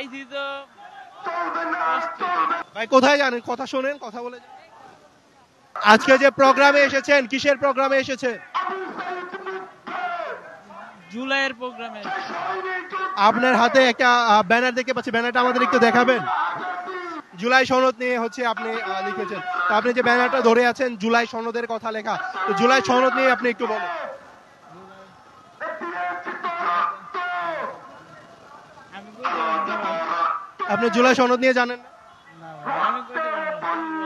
আইছি তো ভাই কোথায় জানেন, কথা শোনেন, কথা বলে যান। আজকে যে প্রোগ্রামে এসেছেন, কিসের প্রোগ্রামে এসেছেন? জুলাইয়ের প্রোগ্রামে। আপনার হাতে একটা ব্যানার দেখতে পাচ্ছি, ব্যানারটা আমাদের একটু দেখাবেন। জুলাই সনদ নিয়ে হচ্ছে আপনি লিখেছেন, তো আপনি যে ব্যানারটা ধরে আছেন জুলাই সনদের কথা লেখা, তো জুলাই সনদ নিয়ে আপনি একটু বলুন। আমি কইতে পারবো না ভাই। আপনি জুলাই সনদ নিয়ে জানেন না? না ভাই, আমি কইতে পারবো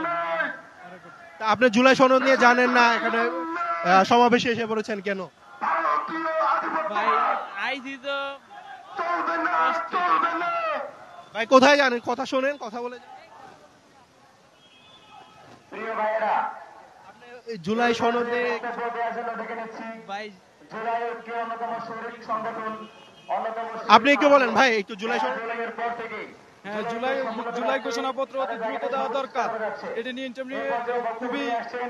না। তা আপনি জুলাই সনদ নিয়ে জানেন না, এখানে সমাবেশে এসে পড়েছেন কেন? ভাই আইছি তো ভাই কোথায় জানেন, কথা শোনেন, কথা বলে যান। আপনি এই জুলাই সনদে ভাই আপনি একটু বলেন ভাই, একটু জুলাই সনদ। হ্যাঁ, জুলাই ঘোষণাপত্র অতি দ্রুত দেওয়া দরকার। এটা নিয়ে ইন্টারভিউ খুবই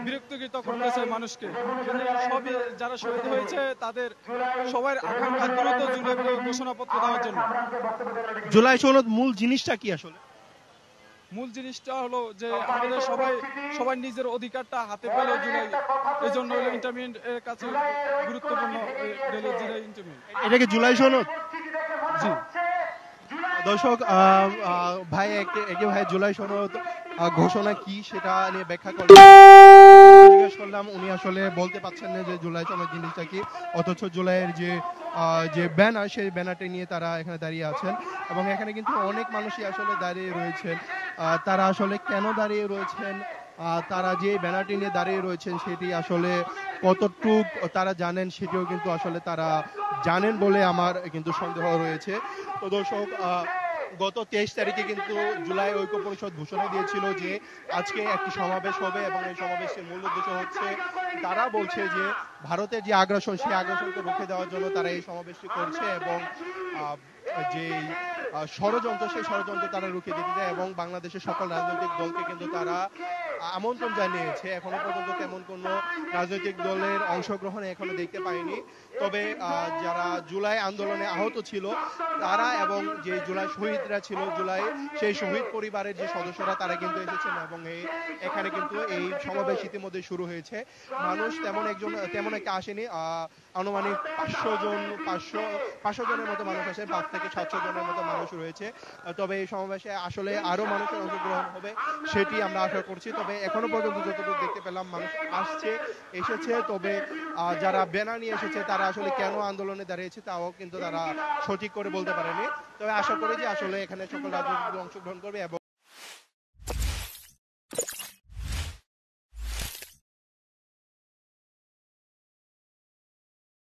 বিরক্তিকর করতেছে মানুষকে। কিন্তু সবই যারা শহীদ হয়েছে তাদের সবার আকাঙ্ক্ষা দ্রুত জুলাই ঘোষণাপত্র দেওয়ার জন্য। জুলাই সনদ মূল জিনিসটা কি আসলে? মূল জিনিসটা হলো যে আমাদের সবাই নিজের অধিকারটা হাতে পেলে জুলাই, এই জন্য ইন্টারমিডিয়েট এর কাছে গুরুত্বপূর্ণ জুলাই ইন্টারমিডিয়েট। এটা কি জুলাই সনদ? জি, দর্শক, ভাই একে ভাই জুলাই সনদ ঘোষণা কি সেটা নিয়ে ব্যাখ্যা করলাম, জিজ্ঞেস করলাম, উনি আসলে বলতে পারছেন না যে জুলাই সনদ জিনিসটা কি, অথচ জুলাইয়ের যে ব্যানার, সেই ব্যানারটা নিয়ে তারা এখানে দাঁড়িয়ে আছেন এবং এখানে কিন্তু অনেক মানুষই আসলে দাঁড়িয়ে রয়েছেন। তারা আসলে কেন দাঁড়িয়ে রয়েছেন, তারা যে ব্যানারটি নিয়ে দাঁড়িয়ে রয়েছেন সেটি আসলে কতটুক তারা জানেন সেটিও কিন্তু আসলে তারা জানেন বলে আমার কিন্তু সন্দেহ রয়েছে। তো দর্শক, গত 23 তারিখে কিন্তু জুলাই ঐক্য পরিষদ ঘোষণা দিয়েছিল যে আজকে একটি সমাবেশ হবে এবং এই সমাবেশের মূল উদ্দেশ্য হচ্ছে, তারা বলছে যে ভারতের যে আগ্রাসন, সেই আগ্রাসনকে রুখে দেওয়ার জন্য তারা এই সমাবেশটি করছে এবং যে ষড়যন্ত্র, সেই ষড়যন্ত্র তারা রুখে দিতে চায় এবং বাংলাদেশের সকল রাজনৈতিক দলকে কিন্তু তারা আমন্ত্রণ জানিয়েছে। এখনো পর্যন্ত তেমন কোনো রাজনৈতিক দলের অংশগ্রহণ এখনো দেখতে পাইনি। তবে যারা জুলাই আন্দোলনে আহত ছিল তারা এবং যে জুলাই শহীদরা ছিল, জুলাই সেই শহীদ পরিবারের যে সদস্যরা তারা কিন্তু এসেছেন এবং এখানে কিন্তু এই সমাবেশ ইতিমধ্যে শুরু হয়েছে। মানুষ তেমন একটা আসেনি, আনুমানিক 500 জনের মতো মানুষ আসে, 5 থেকে 700 জনের মতো মানুষ রয়েছে। তবে এই সমাবেশে আসলে আরো মানুষের অংশগ্রহণ হবে সেটি আমরা আশা করছি। তবে এখনো পর্যন্ত যতটুকু দেখতে পেলাম মানুষ এসেছে, তবে যারা ব্যানার নিয়ে এসেছে তারা আসলে কেন আন্দোলনে দাঁড়িয়েছে তাও কিন্তু তারা সঠিক করে বলতে পারেনি। তবে আশা করি যে আসলে এখানে সকল রাজনৈতিক দল অংশগ্রহণ করবে এবং